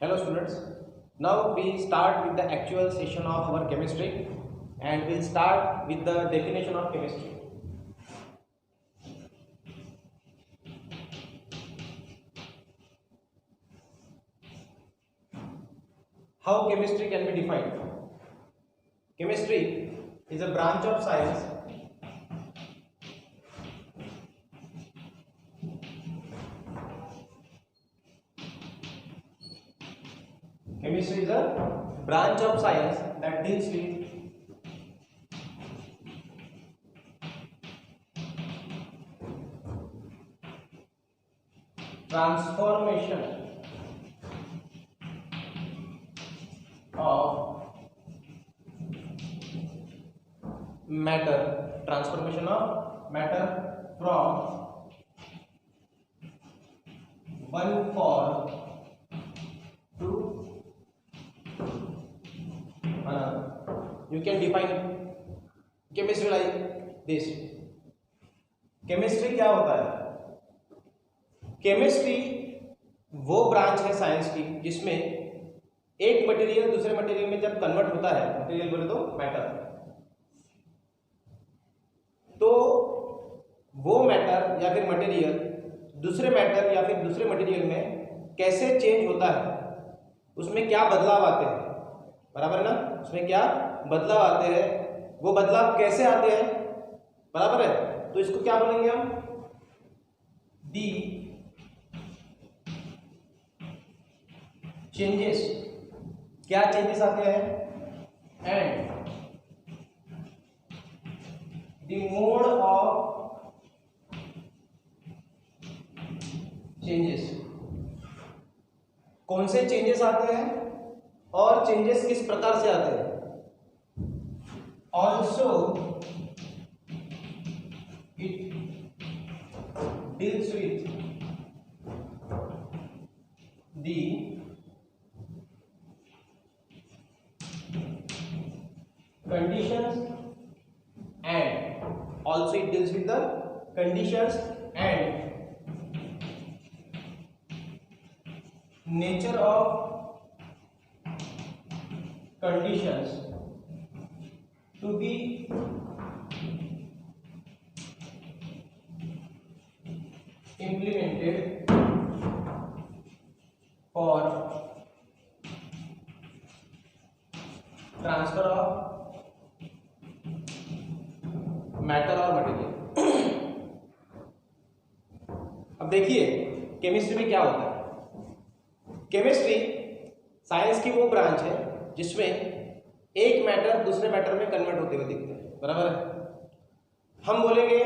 Hello students, now we start with the actual session of our chemistry and we'll start with the definition of chemistry. How chemistry can be defined? Chemistry is a branch of science Chemistry is a branch of science that deals with transformation of matter from one form to another. You can define chemistry like this. Chemistry क्या होता है? Chemistry वो branch है science की जिसमें एक material दूसरे material में जब कन्वर्ट होता है, मटेरियल बोले तो मैटर, तो वो मैटर या फिर मटेरियल दूसरे मैटर या फिर दूसरे मटेरियल में कैसे चेंज होता है, उसमें क्या बदलाव आते हैं, बराबर ना? उसमें क्या बदलाव आते हैं, वो बदलाव कैसे आते हैं, बराबर है? तो इसको क्या बोलेंगे हम? दी चेंजेस, क्या चेंजेस आते हैं, and the mode of changes, कौन से चेंजेस आते हैं और चेंजेस किस प्रकार से आते हैं. Also it deals with the conditions and also it deals with the conditions and nature of conditions to be implemented for transfer of matter और मटेरियल. अब देखिए केमिस्ट्री में क्या होता है. केमिस्ट्री साइंस की वो ब्रांच है जिसमें एक मैटर दूसरे मैटर में कन्वर्ट होते हुए दिखते हैं, बराबर है? हम बोलेंगे,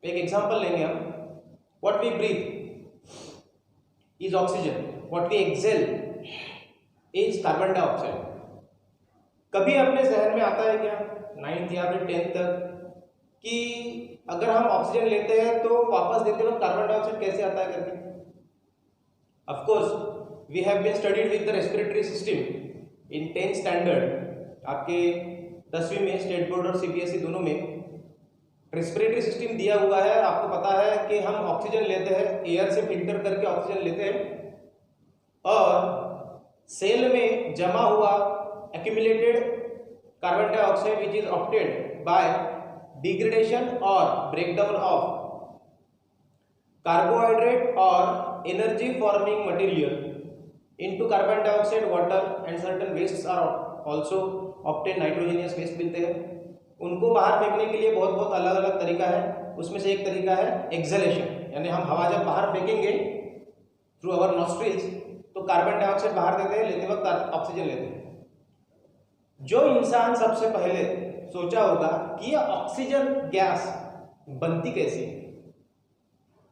एक एग्जांपल लेंगे हम. What we breathe is oxygen, what we exhale is carbon dioxide. कभी अपने जहन में आता है क्या 9th या फिर 10th तक कि अगर हम ऑक्सीजन लेते हैं तो वापस देते वक्त कार्बन डाइऑक्साइड कैसे आता है करके? Of course we have been studied with the respiratory system in 10th standard. आपके 10वीं में स्टेट बोर्ड और सीबीएसई दोनों में रेस्पिरेटरी सिस्टम दिया हुआ है. आपको पता है कि हम ऑक्सीजन लेते हैं, एयर से फिल्टर करके ऑक्सीजन लेते हैं और सेल में जमा हुआ accumulated carbon dioxide which is obtained by degradation or breakdown of carbohydrate or energy forming material into carbon dioxide, water and certain wastes are also obtained. nitrogenous waste मिलते हैं, उनको बाहर फेंकने के लिए बहुत बहुत अलग अलग तरीका है. उसमें से एक तरीका है एक्सहेलेशन, यानी हम हवा जब बाहर फेंकेंगे थ्रू आवर नॉस्ट्रिल्स तो कार्बन डाइऑक्साइड बाहर देते हैं, लेते वक्त ऑक्सीजन लेते हैं. जो इंसान सबसे पहले सोचा होगा कि यह ऑक्सीजन गैस बनती कैसी है,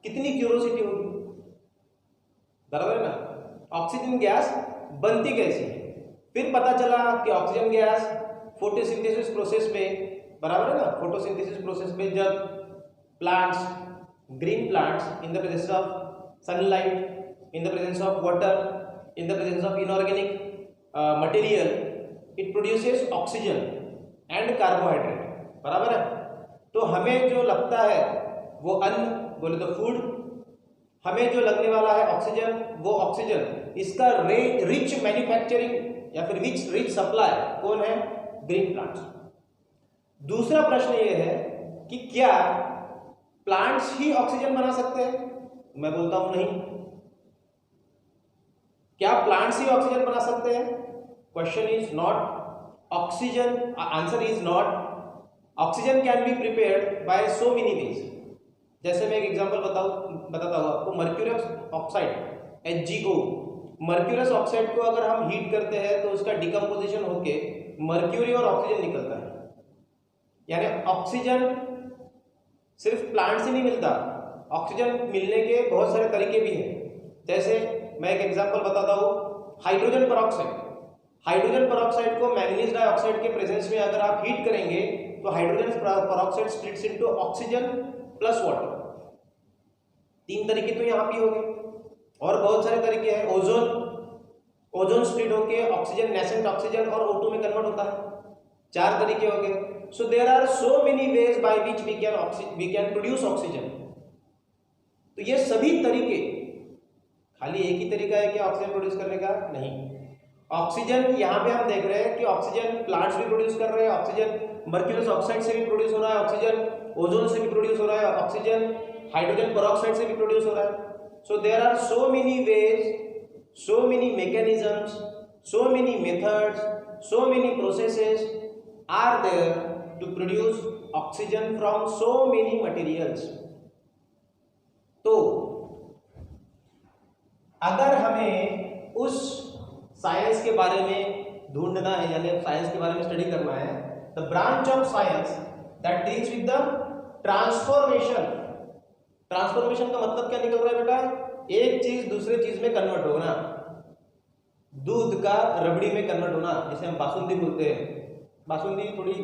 कितनी क्यूरोसिटी होगी, बराबर है ना? ऑक्सीजन गैस बनती कैसी है. फिर पता चला कि ऑक्सीजन गैस फोटोसिंथेसिस प्रोसेस में, बराबर है ना? फोटोसिंथेसिस प्रोसेस में जब plants, green plants in the presence of sunlight, in the presence of water, in the presence of inorganic material, it produces oxygen and carbohydrate, बराबर है? तो हमें जो लगता है वो अन्न बोले तो फूड, हमें जो लगने वाला है ऑक्सीजन, वो ऑक्सीजन इसका रिच मैन्युफैक्चरिंग या फिर रिच सप्लाई कौन है? Green plants. दूसरा प्रश्न ये है कि क्या प्लांट्स ही ऑक्सीजन बना सकते हैं? मैं बोलता हूं नहीं। क्या प्लांट्स ही ऑक्सीजन बना सकते हैं? Question is not oxygen, answer is not. Oxygen can be prepared by so many veg. जैसे मैं एक एग्जांपल बताता हूं आपको। Mercurius oxide HgO, mercurius oxide को अगर हम हीट करते हैं तो उसका डिकम्पोजिशन होके मर्क्यूरी और ऑक्सीजन निकलता है। यानी ऑक्सीजन सिर्फ प्लांट से नहीं मिलता, ऑक्सीजन मिलने के बहुत सारे तरीके भी हैं। जैसे मैं एक एग्जांपल बताता हूं, हाइड्रोजन परऑक्साइड। हाइड्रोजन परऑक्साइड को मैंगनीज डाइऑक्साइड के प्रेजेंस में अगर आप हीट करेंगे तो hydrogen peroxide splits into oxygen plus water. 3 तरीके तो यहाँ भी हो गए, और बहुत सारे तरीके हैं। ओजोन स्प्लिट होके ऑक्सीजन, नेसेंट ऑक्सीजन और O2 में कन्वर्ट होता है। 4 तरीके हो गए। So there are so many ways by which we can produce oxygen. तो ये सभी तरीके, खाली एक ही तरीका है कि ऑक्सीजन प्रोड्यूस करने का? नहीं। ऑक्सीजन यहाँ पे हम देख रहे हैं कि ऑक्सीजन प्लांट्स भी प्रोड्यूस कर रहे हैं, ऑक्सीजन मर्क्यूरियस ऑक्साइड से भी प्रोड्यूस हो रहा है, ऑक्सीजन ओजोन से भी प्रोड्यूस हो रहा है, ऑक्सीजन हाइड्रोजन परऑक्साइड से भी प्रोड्यूस हो रहा है। So there are so many ways, so many mechanisms, so many methods, so many processes are there to produce oxygen from so many materials. तो अगर हमें उस साइंस के बारे में ढूंढना है, यानी साइंस के बारे में स्टडी करना है, the branch of science that deals with the transformation. Transformation का मतलब क्या निकल रहा है बेटा? एक चीज दूसरे चीज में कन्वर्ट होना। दूध का रबड़ी में कन्वर्ट होना, जिसे हम बासुंदी बोलते हैं। बासुंदी थोड़ी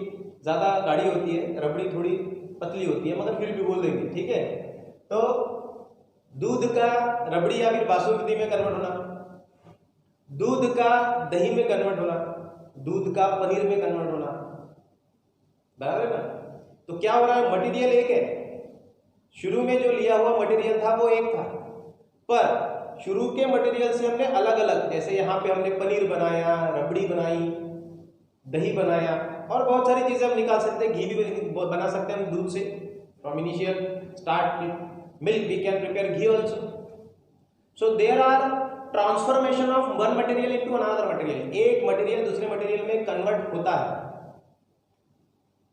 ज्यादा गाढ़ी होती है, रबड़ी थोड़ी पतली होती है, मगर फिर भी बोल देंगे, ठीक है? तो दूध का रबड़ी या फिर बासुंदी में कन्वर्ट होना, दूध का दही में कन्वर्ट होना, दूध का पनीर में कन्वर्ट होना, बराबर है ना? तो क्या हो रहा है? मटेरियल एक है। शुरू में जो लिया हुआ मटेरियल था वो एक था, पर शुरू के मटेरियल से हमने अलग अलग, जैसे यहाँ पे हमने पनीर बनाया, रबड़ी बनाई, दही बनाया, और बहुत सारी चीजें हम निकाल सकते हैं। घी भी बना सकते हैं हम दूध से। From initial start milk we can prepare ghee also. So there are transformation of one material into another material. एक मटेरियल दूसरे मटेरियल में कन्वर्ट होता है।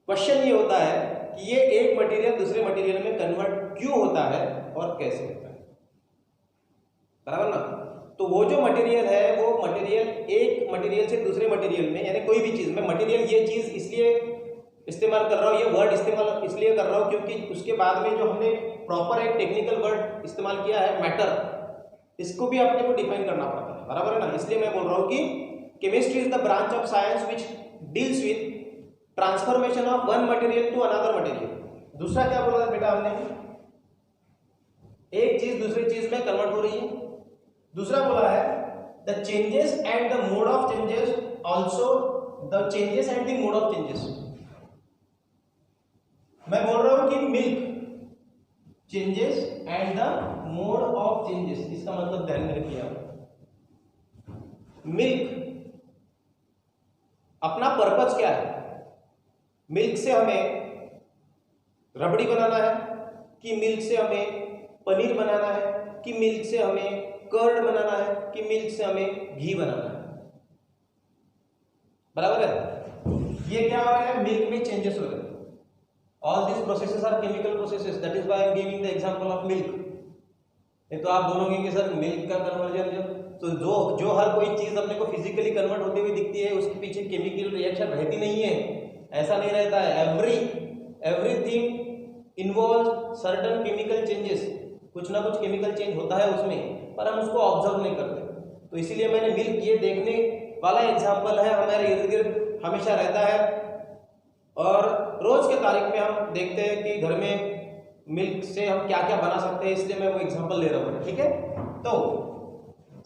क्वेश्चन ये होता है कि ये एक मटेरियल दूसरे मटेरियल में कन्वर्ट क्यों होता है और कैसे होता है, बराबर ना? तो वो जो मटेरियल है, वो मटेरियल एक मटेरियल से दूसरे मटेरियल में, यानी कोई भी चीज में मटेरियल, ये चीज इसलिए इस्तेमाल कर रहा हूँ, ये वर्ड इस्तेमाल इसलिए कर रहा हूँ क्योंकि उसके बाद में जो हमने प्रॉपर एक टेक्निकल वर्ड इस्तेमाल किया है, मैटर, इसको भी अपने को डिफाइन करना पड़ता है, बराबर है ना? इसलिए मैं बोल रहा हूँ कि chemistry is the branch of science which deals with transformation of one material to another material. दूसरा क्या बोला था बेटा हमने? एक चीज दूसरी चीज में कन्वर्ट हो रही है। दूसरा बोला है the changes and the mode of changes, also the changes and the mode of changes. मैं बोल रहा हूं कि milk changes and the mode of changes, इसका मतलब ध्यान में रखिए आप। मिल्क अपना पर्पस क्या है? मिल्क से हमें रबड़ी बनाना है, कि मिल्क से हमें पनीर बनाना है, कि मिल्क से हमें कर्ड बनाना है, कि मिल्क से हमें घी बनाना है, बराबर है? ये क्या हो रहा है? मिल्क में चेंजेस हो रहे हैं। All this processes are chemical processes, that is why I am giving the example of milk. नहीं तो आप बोलोगे कि सर मिल्क का कन्वर्जन, तो जो हर कोई चीज अपने को फिजिकली कन्वर्ट होते हुए दिखती है, उसके पीछे केमिकल रिएक्शन रहती नहीं है, ऐसा नहीं रहता है। Everything involve certain chemical changes, कुछ ना कुछ केमिकल चेंज होता है उसमें, पर हम उसको ऑब्जर्व नहीं करते। तो इसीलिए मैंने मिल्क ये देखने वाला एग्जाम्पल है, हमारे इर्द गिर्द हमेशा रहता है, और रोज के तारीख में हम देखते हैं कि घर में मिल्क से हम क्या क्या बना सकते हैं, इसलिए मैं वो एग्जाम्पल ले रहा हूँ, ठीक है? तो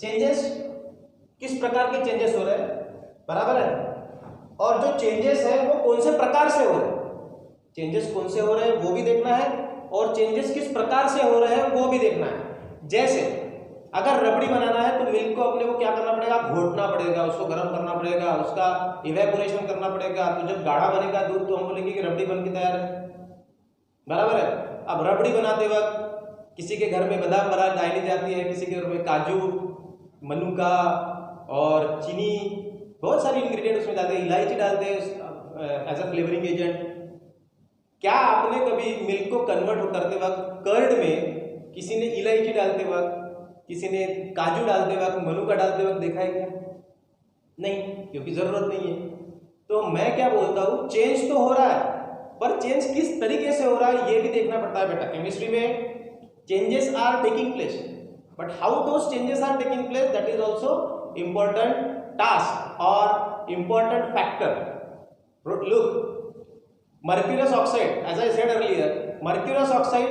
चेंजेस, किस प्रकार के चेंजेस हो रहे हैं, बराबर है? और जो चेंजेस है वो कौन से प्रकार से हो रहे हैं, चेंजेस कौन से हो रहे हैं वो भी देखना है, और चेंजेस किस प्रकार से हो रहे हैं वो भी देखना है। जैसे अगर रबड़ी बनाना है तो मिल्क को अपने को क्या करना पड़ेगा, घोटना पड़ेगा, उसको गर्म करना पड़ेगा, उसका इवेपोरेशन करना पड़ेगा। तो जब गाढ़ा बनेगा दूध तो हम बोलेंगे कि रबड़ी बन के तैयार है, बराबर है। अब रबड़ी बनाते वक्त किसी के घर में बादाम बारात डाली जाती है, किसी के घर में काजू, मनुका और चीनी, बहुत सारी इंग्रेडिएंट उसमें डालते हैं, इलायची डालते हैं एज अ फ्लेवरिंग एजेंट। क्या आपने कभी मिल्क को कन्वर्ट करते वक्त कर्ड में किसी ने इलायची डालते वक्त, किसी ने काजू डालते वक्त, मनुका डालते वक्त देखा है क्या? नहीं, क्योंकि जरूरत नहीं है। तो मैं क्या बोलता हूं, चेंज तो हो रहा है, पर चेंज किस तरीके से हो रहा है ये भी देखना पड़ता है बेटा। केमिस्ट्री में changes are taking place, but how does changes are taking place, that is also important task और important factor. Look, mercurious oxide, as I said earlier, mercurious oxide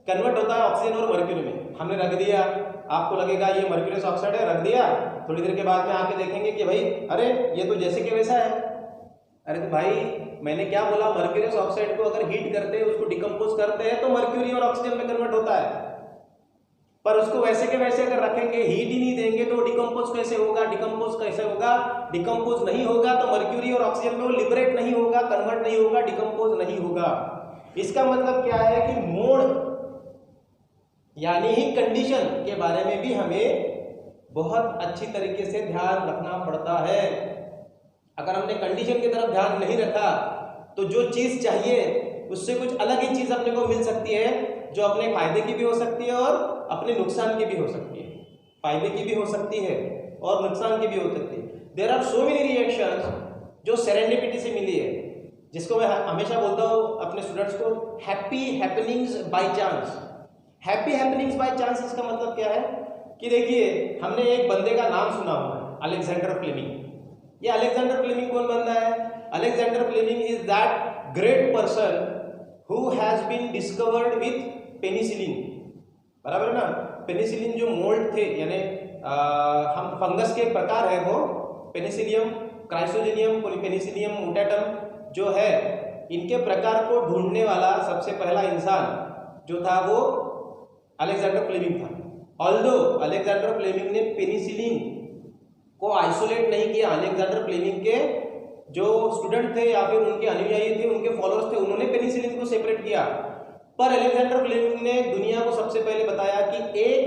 convert होता है ऑक्सीजन और मर्क्यूरी में। हमने रख दिया, आपको लगेगा ये मर्क्यूरियस ऑक्साइड है, रख दिया, थोड़ी देर के बाद में आके देखेंगे कि भाई अरे ये तो जैसे के वैसा है। अरे तो भाई मैंने क्या बोला, मर्क्यूरियस ऑक्साइड को अगर हीट करते हैं, उसको डिकम्पोज करते हैं तो मर्क्यूरी और ऑक्सीजन में कन्वर्ट होता है। पर उसको वैसे के वैसे अगर रखेंगे, हीट ही नहीं देंगे तो डिकम्पोज कैसे होगा? डिकम्पोज कैसे होगा? डिकम्पोज नहीं होगा तो मर्क्यूरी और ऑक्सीजन में वो लिबरेट नहीं होगा, कन्वर्ट नहीं होगा, डिकम्पोज नहीं होगा। इसका मतलब क्या है कि मोड यानी ही कंडीशन के बारे में भी हमें बहुत अच्छी तरीके से ध्यान रखना पड़ता है। अगर हमने कंडीशन की तरफ ध्यान नहीं रखा तो जो चीज चाहिए उससे कुछ अलग ही चीज अपने को मिल सकती है, जो अपने फायदे की भी हो सकती है और अपने नुकसान की भी हो सकती है। फायदे की भी हो सकती है और नुकसान की भी हो सकती है। There are so many reactions जो सेरेंडिपिटी से मिली है, जिसको मैं हमेशा बोलता हूँ अपने स्टूडेंट्स को, happy happenings by chance. Happy happenings by chance इसका मतलब क्या है कि देखिए, हमने एक बंदे का नाम सुना हुआ है, अलेक्जेंडर फ्लेमिंग। ये अलेक्जेंडर फ्लेमिंग कौन बंदा है? Alexander Fleming is that great person who has been discovered with penicillin, बराबर ना। पेनिसिलिन जो मोल्ड थे, यानी हम फंगस के प्रकार है वो, पेनिसिलियम, क्राइसोजेनियम, पेनिसिलियम मोटेटम जो है, इनके प्रकार को ढूंढने वाला सबसे पहला इंसान जो था वो अलेक्जेंडर फ्लेमिंग था। ऑल्दो अलेक्जेंडर फ्लेमिंग ने पेनिसिलिन को आइसोलेट नहीं किया, अलेक्जेंडर फ्लेमिंग के जो स्टूडेंट थे या फिर उनके अनुयायी थे, उनके फॉलोअर्स थे, उन्होंने पेनिसिलिन को सेपरेट किया। पर अलेक्जेंडर फ्लेमिंग ने दुनिया को सबसे पहले बताया कि एक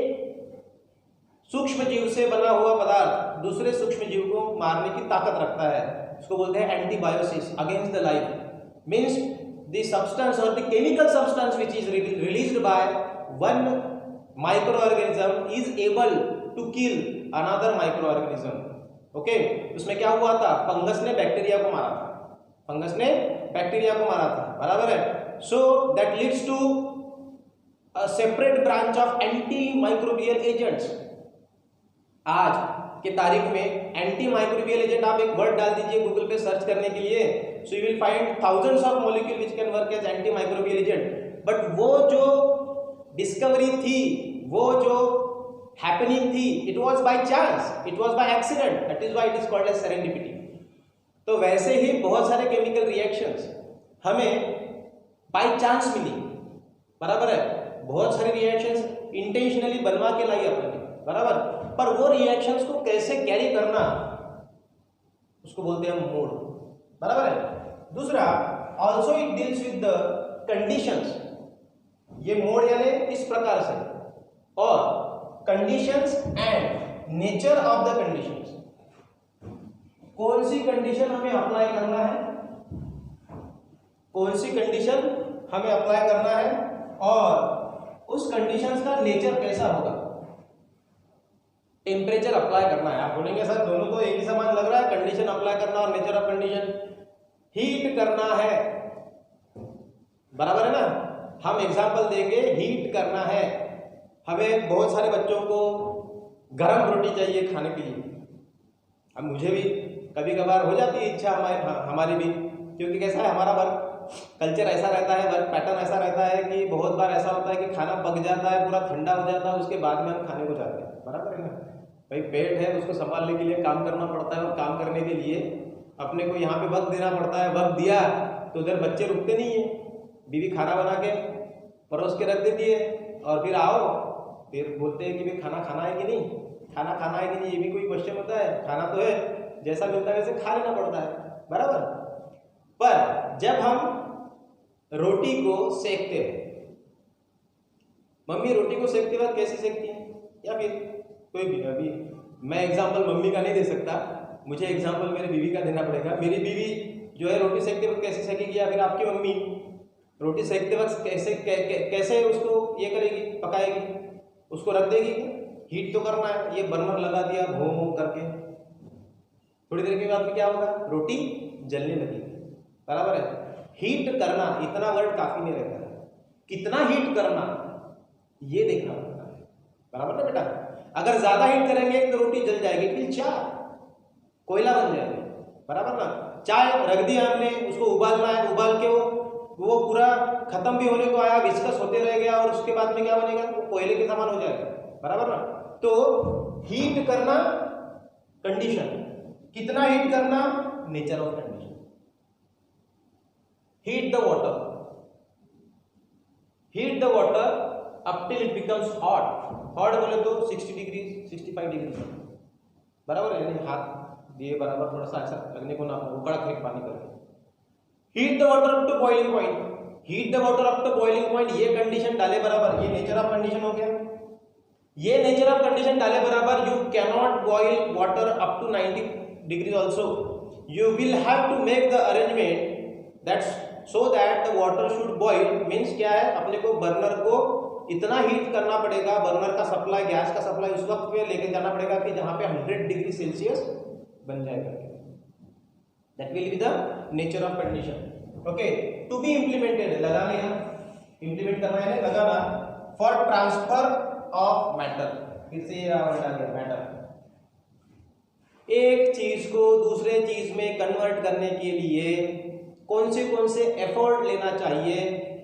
सूक्ष्म जीव से बना हुआ पदार्थ दूसरे सूक्ष्म जीव को मारने की ताकत रखता है। उसको बोलते हैं antibiosis, against the life. Means the substance और the chemical substance which is released by one microorganism is able to kill another microorganism. Okay, उसमें क्या हुआ था? फंगस ने बैक्टीरिया को मारा था, फंगस ने बैक्टीरिया को मारा था, बराबर है। So that leads to a separate branch of anti microbial agents. आज के तारीख में एंटी माइक्रोबियल एजेंट, आप एक वर्ड डाल दीजिए गूगल पे सर्च करने के लिए, so you will find thousands of molecule which can work as anti microbial agent. But वो जो डिस्कवरी थी, वो जो हैपनिंग थी, it was by chance, it was by accident, that is why it is called as serendipity. तो वैसे ही बहुत सारे केमिकल रिएक्शंस हमें बाय चांस मिली, बराबर है। बहुत सारी रिएक्शंस इंटेंशनली बनवा के लाई अपने, बराबर, पर वो रिएक्शंस को कैसे कैरी करना उसको बोलते हैं मोड, बराबर है। दूसरा, also it deals with the conditions. ये मोड यानी इस प्रकार से, और conditions and nature of the conditions. कौन सी कंडीशन हमें अप्लाई करना है, कौन सी कंडीशन हमें अप्लाई करना है, और उस कंडीशंस का नेचर कैसा होगा। टेम्परेचर अप्लाई करना है। आप बोलेंगे सर दोनों तो एक ही समान लग रहा है, कंडीशन अप्लाई करना और नेचर ऑफ कंडीशन। हीट करना है, बराबर है ना। हम एग्जांपल देंगे, हीट करना है। हमें बहुत सारे बच्चों को गर्म रोटी चाहिए खाने के लिए। अब मुझे भी कभी कभार हो जाती है इच्छा, हमारी भी, क्योंकि कैसा है हमारा वर्क कल्चर, ऐसा रहता है, वर्क पैटर्न ऐसा रहता है कि बहुत बार ऐसा होता है कि खाना पक जाता है, पूरा ठंडा हो जाता है, उसके बाद में हम खाने को जाते हैं, बराबर है ना। भाई पेट है, उसको संभालने के लिए काम करना पड़ता है, और काम करने के लिए अपने को यहाँ पे वक्त देना पड़ता है। वक्त दिया तो उधर बच्चे रुकते नहीं है, बीवी खाना बना के परोस के रख देती है, और फिर आओ फिर बोलते हैं कि भाई खाना खाना है कि नहीं, खाना खाना है कि नहीं, ये भी कोई क्वेश्चन होता है? खाना तो है, जैसा मिलता है वैसे खा लेना पड़ता है, बराबर। पर जब हम रोटी को सेकते हैं, मम्मी रोटी को सेकते वक्त कैसे सेकती है, या फिर कोई भी, अभी मैं एग्जांपल मम्मी का नहीं दे सकता, मुझे एग्जांपल मेरी बीवी का देना पड़ेगा। मेरी बीवी जो है रोटी सेकते वक्त कैसे सेकेगी, या फिर आपकी मम्मी रोटी सेकते वक्त कैसे उसको ये करेगी, पकाएगी, उसको रख देगी, हीट तो करना है, ये बर्नर लगा दिया भूम भूम करके, थोड़ी देर के बाद में क्या होगा, रोटी जलने लगेगी, बराबर है। हीट करना, इतना वर्ड काफी नहीं रहता है, कितना हीट करना ये देखना पड़ता है, बराबर ना बेटा। अगर ज्यादा हीट करेंगे तो रोटी जल जाएगी, फिर चाय कोयला बन जाएगी, बराबर ना। चाय रख दिया हमने, उसको उबालना है, उबाल के वो पूरा खत्म भी होने को आया, विस्कस होते रह गया, और उसके बाद में क्या बनेगा, वो कोयले के समान हो जाएगा, बराबर ना। तो हीट करना कंडीशन, कितना हीट करना nature of condition. Heat the water, heat the water up till it becomes hot. Hot बोले तो 60 डिग्री 65 डिग्री, बराबर है, यानी हाथ दिए बराबर, थोड़ा सा ऐसा लगने को ना हो, कड़क एक पानी करके। Heat the water up to boiling point, heat the water up to boiling point, ये कंडीशन डाले बराबर, ये नेचर ऑफ कंडीशन हो गया। ये नेचर ऑफ कंडीशन डाले बराबर, you can not boil water up to 90 degree also, you will have to make the arrangement that's so that the water should boil. Means क्या है, अपने को बर्नर को इतना हीट करना पड़ेगा, बर्नर का सप्लाई, गैस का सप्लाई उस वक्त पे लेके जाना पड़ेगा कि जहां पे 100 डिग्री सेल्सियस बन जाएगा। That will be the nature of condition. Okay, to be implemented, लगाना, यहाँ इम्प्लीमेंट करना है, लगाना। फॉर ट्रांसफर ऑफ मैटर, फिर से ये वर्ड आ गया मैटर, एक चीज को दूसरे चीज में कन्वर्ट करने के लिए कौन से एफर्ट लेना चाहिए,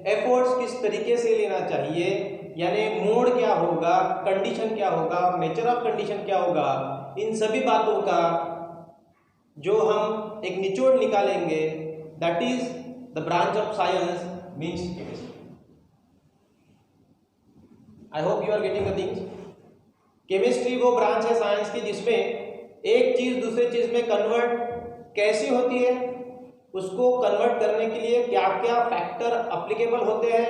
एफर्ट्स किस तरीके से लेना चाहिए, यानी मोड क्या होगा, कंडीशन क्या होगा, नेचर ऑफ कंडीशन क्या होगा, इन सभी बातों का जो हम एक निचोड़ निकालेंगे, that is the branch of science means chemistry. I hope you are getting the things. Chemistry वो ब्रांच है साइंस की जिसमें एक चीज दूसरे चीज में कन्वर्ट कैसी होती है, उसको कन्वर्ट करने के लिए क्या क्या फैक्टर अप्लीकेबल होते हैं,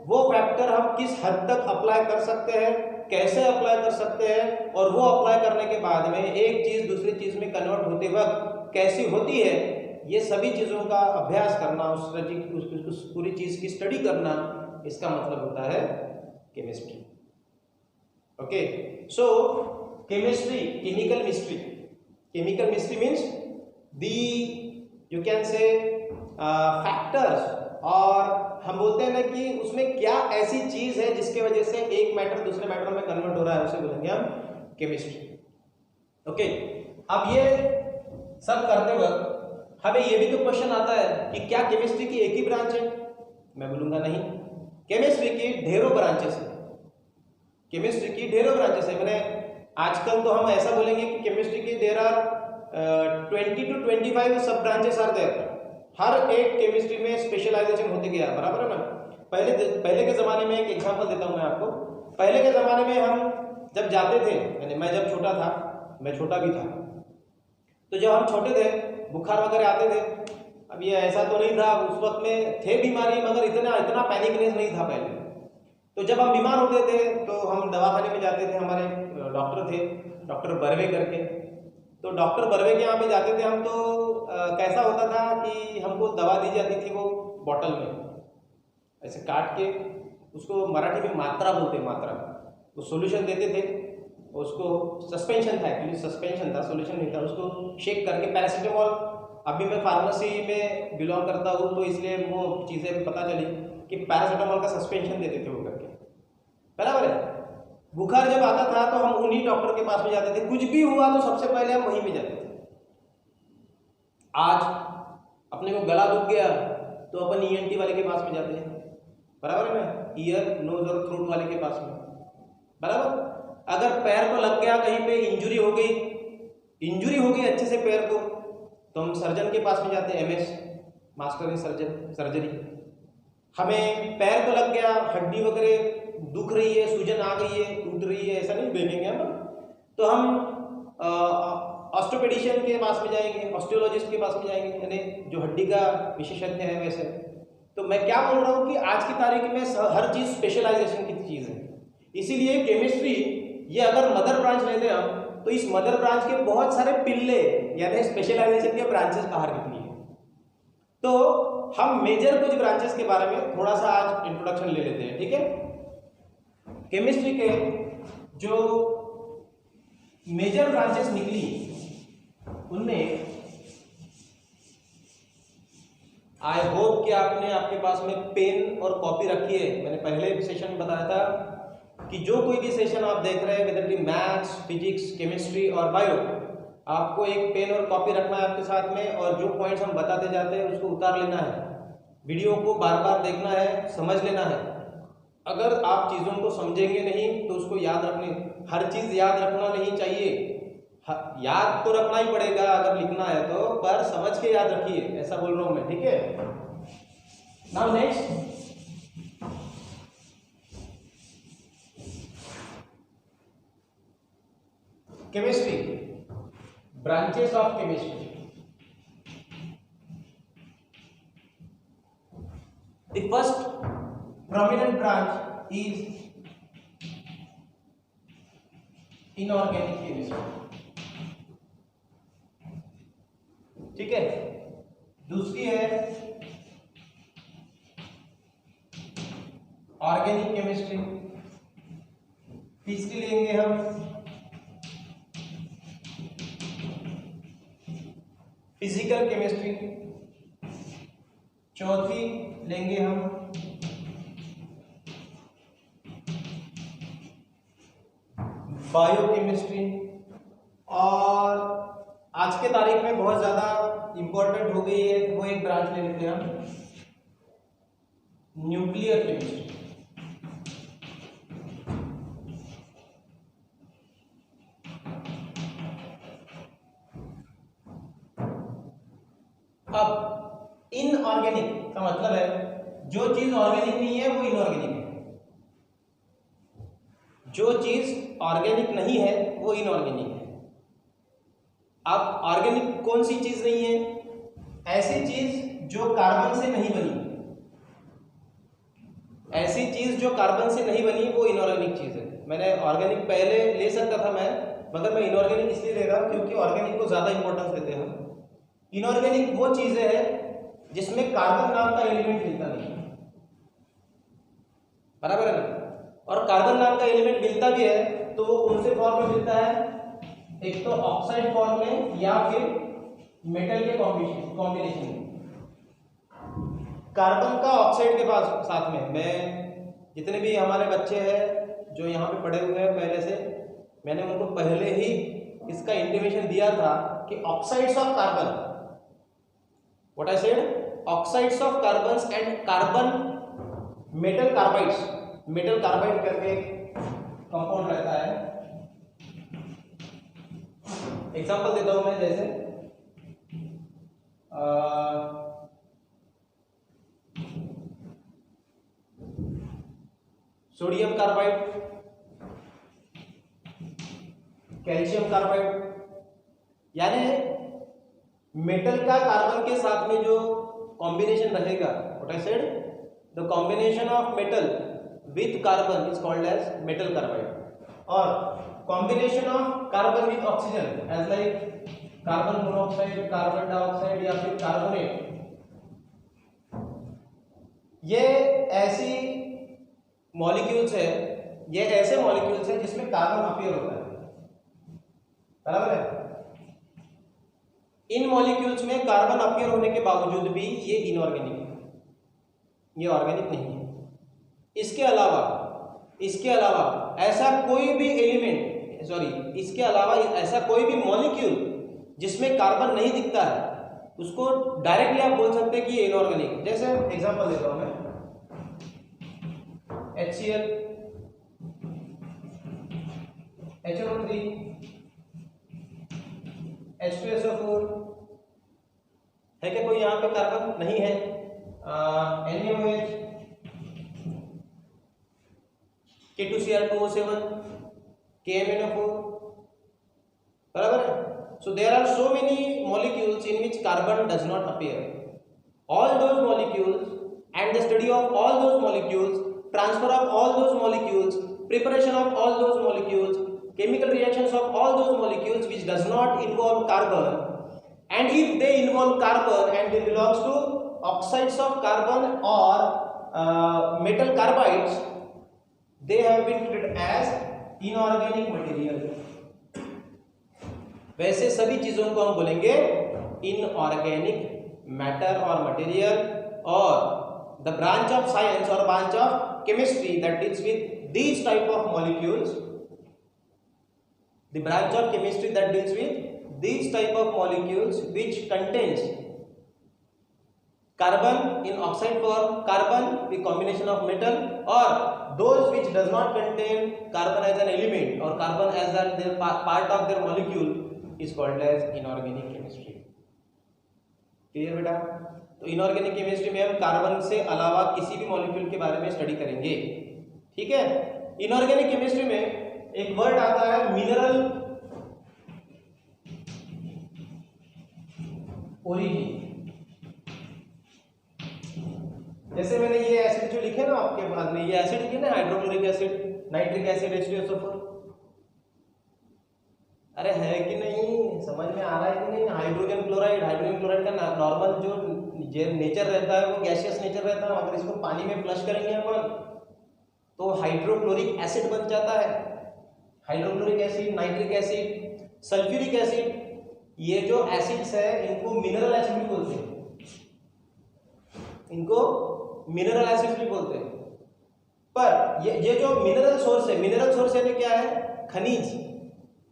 वो फैक्टर हम किस हद तक अप्लाई कर सकते हैं, कैसे अप्लाई कर सकते हैं, और वो अप्लाई करने के बाद में एक चीज दूसरी चीज में कन्वर्ट होते वक्त कैसी होती है, ये सभी चीजों का अभ्यास करना, उस पूरी चीज की स्टडी करना, इसका मतलब होता है chemistry. Okay, so chemistry, chemical mystery, chemical mystery means the you can say factors, और हम बोलते हैं ना कि उसमें क्या ऐसी चीज है जिसके वजह से एक मैटर दूसरे मैटर में कन्वर्ट हो रहा है, उसे बोलेंगे हम केमिस्ट्री। ओके, अब ये सब करते वक्त हमें ये भी तो क्वेश्चन आता है कि क्या केमिस्ट्री की एक ही ब्रांच है? मैं बोलूंगा नहीं, केमिस्ट्री की ढेरों ब्रांचेस है, केमिस्ट्री की ढेरों ब्रांचेस है। मैंने आजकल तो हम ऐसा बोलेंगे कि केमिस्ट्री की देयर आर 20 to 25 सब ब्रांचेस आर देयर। हर एक केमिस्ट्री में स्पेशलाइजेशन होते गया, बराबर है ना। पहले के जमाने में एक एग्जांपल देता हूं मैं आपको। पहले के जमाने में हम जब जाते थे, यानी मैं जब छोटा था, मैं छोटा भी था, तो जब हम छोटे थे बुखार वगैरह आते थे, अब ये ऐसा तो नहीं था, उस वक्त में थे बीमारी मगर इतना पैनिकनेस नहीं था पहले। तो जब हम बीमार होते थे तो हम दवाखाने में जाते थे, हमारे डॉक्टर थे, डॉक्टर बर्वे करके, तो डॉक्टर बर्वे के यहाँ पे जाते थे हम। तो कैसा होता था कि हमको दवा दी जाती थी वो बॉटल में ऐसे काट के, उसको मराठी में मात्रा बोलते हैं, मात्रा, वो सॉल्यूशन देते थे, उसको सस्पेंशन था, एक्चुअली सस्पेंशन था, सॉल्यूशन नहीं था, उसको शेक करके पैरासीटामॉल। अभी मैं फार्मेसी में बिलोंग करता हूँ तो इसलिए वो चीज़ें पता चली कि पैरासीटामॉल का सस्पेंशन देते थे वो करके, बराबर है। बुखार जब आता था तो हम उन्हीं डॉक्टर के पास में जाते थे, कुछ भी हुआ तो सबसे पहले हम वहीं पे जाते थे। आज अपने को गला दुख गया तो अपन ईएनटी वाले के पास में जाते हैं, बराबर है ना, ईयर नोज और थ्रोट वाले के पास में, बराबर। अगर पैर को लग गया, कहीं पे इंजुरी हो गई अच्छे से पैर को, तो हम सर्जन के पास में जाते हैं, एमएस, मास्टर इन सर्जरी। हमें पैर को लग गया, हड्डी वगैरह दुख रही है, सूजन आ गई है, टूट टूट रही है ऐसा नहीं देखेंगे हम। तो हम ऑस्टोपेडिशियन के पास में जाएंगे, ऑस्टियोलॉजिस्ट के पास में जाएंगे, यानी जो हड्डी का विशेषज्ञ है वैसे। तो मैं क्या बोल रहा हूँ कि आज की तारीख में हर चीज़ स्पेशलाइजेशन की चीज़ है, इसीलिए केमिस्ट्री ये अगर मदर ब्रांच लेते हैं हम तो इस मदर ब्रांच के बहुत सारे पिल्ले यानी स्पेशलाइजेशन के ब्रांचेस बाहर निकली है। तो हम मेजर कुछ ब्रांचेस के बारे में थोड़ा सा आज इंट्रोडक्शन ले लेते हैं, ठीक है। केमिस्ट्री के जो मेजर ब्रांचेस निकली उनमें आई होप कि आपने आपके पास में पेन और कॉपी रखी है। मैंने पहले सेशन में बताया था कि जो कोई भी सेशन आप देख रहे हैं whether be maths, physics, chemistry और बायो, आपको एक पेन और कॉपी रखना है आपके साथ में, और जो पॉइंट्स हम बताते जाते हैं उसको उतार लेना है, वीडियो को बार बार देखना है, समझ लेना है। अगर आप चीज़ों को समझेंगे नहीं तो उसको याद रखने, हर चीज़ याद रखना नहीं चाहिए, याद तो रखना ही पड़ेगा अगर लिखना है तो, पर समझ के याद रखिए, ऐसा बोल रहा हूं मैं, ठीक है। Now next, chemistry, branches of chemistry. The first prominent branch is inorganic chemistry, ठीक है। दूसरी है ऑर्गेनिक केमिस्ट्री, तीसरी लेंगे हम फिजिकल केमिस्ट्री, चौथी लेंगे हम बायोकेमिस्ट्री, और आज के तारीख में बहुत ज़्यादा इंपॉर्टेंट हो गई है वो एक ब्रांच ले लेते हैं हम न्यूक्लियर केमिस्ट्री। अब इनऑर्गेनिक का मतलब है जो चीज ऑर्गेनिक नहीं है वो इनऑर्गेनिक है, जो चीज ऑर्गेनिक नहीं है वो इनऑर्गेनिक है। अब ऑर्गेनिक कौन सी चीज नहीं है? ऐसी चीज जो कार्बन से नहीं बनी, ऐसी चीज जो कार्बन से नहीं बनी वो इनऑर्गेनिक चीज है। मैंने ऑर्गेनिक पहले ले सकता था मैं, मगर मैं इनऑर्गेनिक इसलिए ले रहा हूं क्योंकि ऑर्गेनिक को ज्यादा इंपॉर्टेंस देते हैं हम। इनऑर्गेनिक वो चीजें हैं जिसमें कार्बन नाम का एलिमेंट मिलता नहीं, बराबर है ना। और कार्बन नाम का एलिमेंट मिलता भी है तो वो कौन से फॉर्म में मिलता है? एक तो ऑक्साइड फॉर्म में या फिर मेटल के कॉम्बिनेशन में। कार्बन का ऑक्साइड के पास साथ में, मैं जितने भी हमारे बच्चे हैं जो यहाँ पे पढ़े हुए हैं पहले से, मैंने उनको पहले ही इसका इंटीमेशन दिया था कि oxides of carbon, what I said, oxides of carbons and carbon metal carbides, metal carbide करके कंपाउंड रहता है। एग्जांपल देता हूं मैं, जैसे सोडियम कार्बाइड, कैल्शियम कार्बाइड, यानी मेटल का कार्बन के साथ में जो कॉम्बिनेशन रहेगा, what I said, the combination of metal with carbon is called as metal carbide, और combination of carbon with oxygen as like carbon monoxide, carbon dioxide या फिर कार्बोनेट। ये ऐसी मॉलिक्यूल्स है, ये ऐसे मॉलिक्यूल्स है जिसमें कार्बन अपीयर होता है, बराबर है। इन मॉलिक्यूल्स में कार्बन अपीयर होने के बावजूद भी ये इनऑर्गेनिक है, ये ऑर्गेनिक नहीं है। इसके अलावा ऐसा कोई भी एलिमेंट, इसके अलावा ऐसा कोई भी मॉलिक्यूल जिसमें कार्बन नहीं दिखता है उसको डायरेक्टली आप बोल सकते हैं कि ये इनऑर्गेनिक है। जैसे एग्जांपल देता हूं मैं, HCl, HNO3, H2SO4, है क्या कोई यहाँ पे कार्बन? नहीं है। NaOH, K2Cr2O7, KMnO4, बराबर है. So there are so many molecules in which carbon does not appear. All those molecules and the study of all those molecules, transfer of all those molecules, preparation of all those molecules, chemical reactions of all those molecules which does not involve carbon, and if they involve carbon and they belongs to oxides of carbon or metal carbides, they have been treated as inorganic material. वैसे सभी चीजों को हम बोलेंगे inorganic matter और material. और the branch of science और branch of chemistry that deals with these type of molecules, the branch of chemistry that deals with these type of molecules which contains carbon in oxide form, carbon with combination of metal, or those which does not contain carbon as an element or carbon as their part of their molecule is called as inorganic chemistry. Clear बेटा? तो inorganic chemistry में हम carbon से अलावा किसी भी molecule के बारे में स्टडी करेंगे. ठीक है. इनऑर्गेनिक केमिस्ट्री में एक वर्ड आता है मिनरल ओरिजिन. जैसे मैंने ये एसिड जो लिखे ना आपके बाद में, ये एसिड लिखे ना, hydrochloric acid, nitric acid, H2SO4. अरे है कि नहीं, समझ में आ रहा है कि नहीं? हाइड्रोजन क्लोराइड, हाइड्रोजन क्लोराइड का नॉर्मल जो नेचर रहता है वो गैसियस नेचर रहता है. अगर इसको पानी में फ्लश करेंगे अपन तो हाइड्रोक्लोरिक एसिड बन जाता है. Hydrochloric acid, nitric acid, sulphuric acid, ये जो एसिड्स है इनको मिनरल एसिड भी बोलते हैं. इनको मिनरल एसिड भी बोलते हैं. पर ये जो मिनरल सोर्स है, मिनरल सोर्स यानी क्या है? खनिज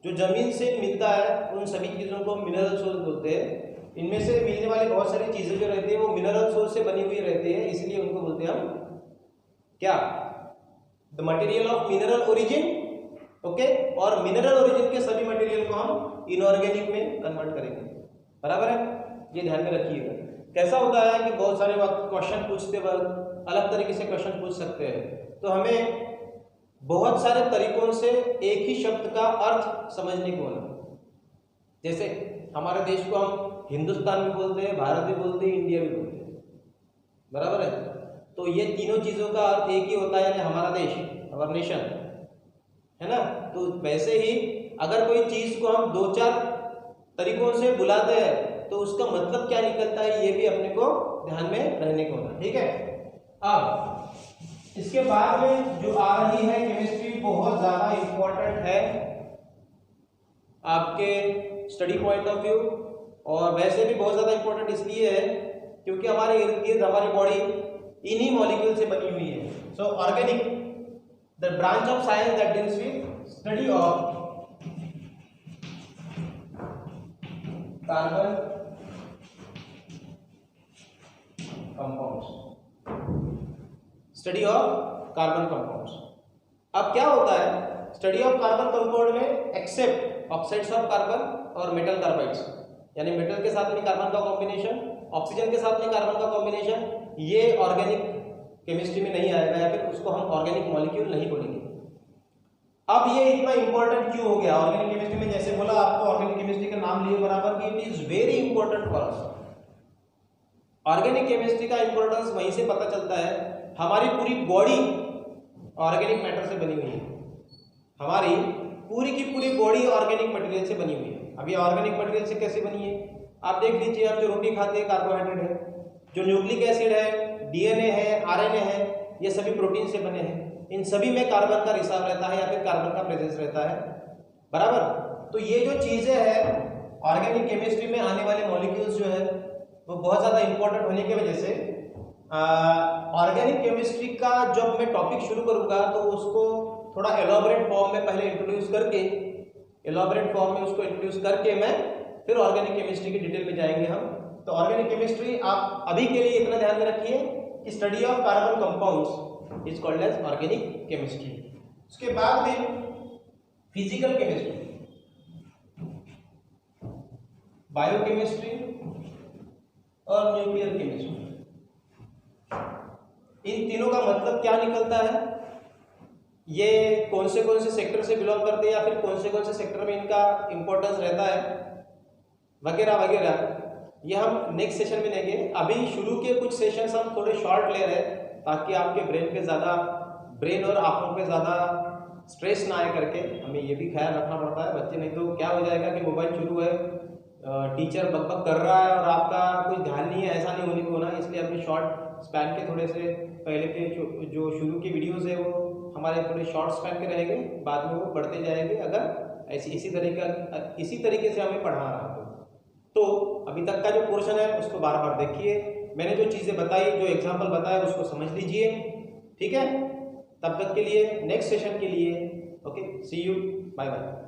जो जमीन से मिलता है, उन सभी चीजों को मिनरल सोर्स बोलते हैं. इनमें से मिलने वाली बहुत सारी चीजें जो रहती है वो मिनरल सोर्स से बनी हुई रहती है, इसलिए उनको बोलते हैं हम क्या? The material of mineral origin. Okay. और मिनरल ओरिजिन के सभी मटेरियल को हम इनऑर्गेनिक में कन्वर्ट करेंगे. बराबर है? ये ध्यान में रखिएगा. कैसा होता है कि बहुत सारे वक्त क्वेश्चन पूछते वक्त अलग तरीके से क्वेश्चन पूछ सकते हैं, तो हमें बहुत सारे तरीकों से एक ही शब्द का अर्थ समझने को होना. जैसे हमारे देश को हम हिंदुस्तान भी बोलते हैं, भारत भी बोलते हैं, इंडिया भी बोलते हैं. बराबर है? तो ये तीनों चीजों का अर्थ एक ही होता है, यानी हमारा देश, हमारा नेशन, है ना. तो वैसे ही अगर कोई चीज को हम दो चार तरीकों से बुलाते हैं तो उसका मतलब क्या निकलता है, ये भी अपने को ध्यान में रहने को होना. ठीक है. अब इसके बाद में जो आ रही है केमिस्ट्री, बहुत ज्यादा इंपॉर्टेंट है आपके स्टडी पॉइंट ऑफ व्यू, और वैसे भी बहुत ज्यादा इंपॉर्टेंट इसलिए है क्योंकि हमारे इर्द गिर्द हमारी बॉडी इन्हीं मॉलिक्यूल से बनी हुई है. सो organic, the branch of science that deals with study of carbon compounds, study of carbon compounds. अब क्या होता है स्टडी ऑफ कार्बन कंपाउंड में? एक्सेप्ट ऑक्साइड्स ऑफ कार्बन और मेटल कार्बाइड्स, यानी मेटल के साथ में कार्बन का कॉम्बिनेशन, ऑक्सीजन के साथ में कार्बन का कॉम्बिनेशन, ये ऑर्गेनिक केमिस्ट्री में नहीं आएगा, या फिर उसको हम ऑर्गेनिक मॉलिक्यूल नहीं बोलेंगे. अब ये इतना इंपॉर्टेंट क्यों हो गया ऑर्गेनिक केमिस्ट्री में? जैसे बोला आपको, ऑर्गेनिक केमिस्ट्री का नाम लिए बराबर कि it is very important for us. Organic chemistry का इंपॉर्टेंस वहीं से पता चलता है. हमारी पूरी बॉडी ऑर्गेनिक मैटर से बनी हुई है. हमारी पूरी की पूरी बॉडी ऑर्गेनिक मटेरियल से बनी हुई है. अभी ऑर्गेनिक मटेरियल से कैसे बनी है आप देख लीजिए. हम जो रोटी खाते हैं कार्बोहाइड्रेट है, जो न्यूक्लिक एसिड है, डीएनए है, आरएनए है, ये सभी प्रोटीन से बने हैं. इन सभी में कार्बन का रिसाव रहता है या फिर कार्बन का प्रेजेंस रहता है. बराबर. तो ये जो चीजें हैं ऑर्गेनिक केमिस्ट्री में आने वाले मॉलिक्यूल्स जो है वो बहुत ज्यादा इंपॉर्टेंट होने की वजह से ऑर्गेनिक केमिस्ट्री का जब मैं टॉपिक शुरू करूंगा तो उसको थोड़ा एलॉबरेट फॉर्म में पहले इंट्रोड्यूस करके, मैं फिर ऑर्गेनिक केमिस्ट्री की डिटेल में जाएंगे हम. तो ऑर्गेनिक केमिस्ट्री आप अभी के लिए इतना ध्यान में रखिए कि study of carbon compounds is called as organic chemistry. उसके बाद में फिजिकल केमिस्ट्री, बायोकेमिस्ट्री और न्यूक्लियर केमिस्ट्री. इन तीनों का मतलब क्या निकलता है? ये कौन से सेक्टर से बिलोंग करते हैं या फिर कौन से सेक्टर में इनका इम्पोर्टेंस रहता है वगैरह वगैरह, ये हम नेक्स्ट सेशन में देंगे। अभी शुरू के कुछ सेशंस हम थोड़े शॉर्ट ले रहे हैं ताकि आपके ब्रेन और आंखों पे ज़्यादा स्ट्रेस ना आए करके। हमें ये भी ख्याल रखना पड़ता है बच्चे, नहीं तो क्या हो जाएगा कि मोबाइल शुरू है, टीचर बकबक कर रहा है और आपका कुछ ध्यान नहीं है, ऐसा नहीं होने को होना। इसलिए अपने शॉर्ट स्पैन के थोड़े से पहले के जो शुरू की वीडियोस है वो हमारे थोड़े शॉर्ट स्पैन के रहेंगे, बाद में वो बढ़ते जाएंगे अगर इसी तरीके से हमें पढ़ा रहा तो अभी तक का जो पोर्शन है उसको बार बार देखिए, मैंने जो चीज़ें बताई, जो एग्जाम्पल बताया उसको समझ लीजिए, ठीक है। तब तक के लिए नेक्स्ट सेशन के लिए okay, see you, bye bye.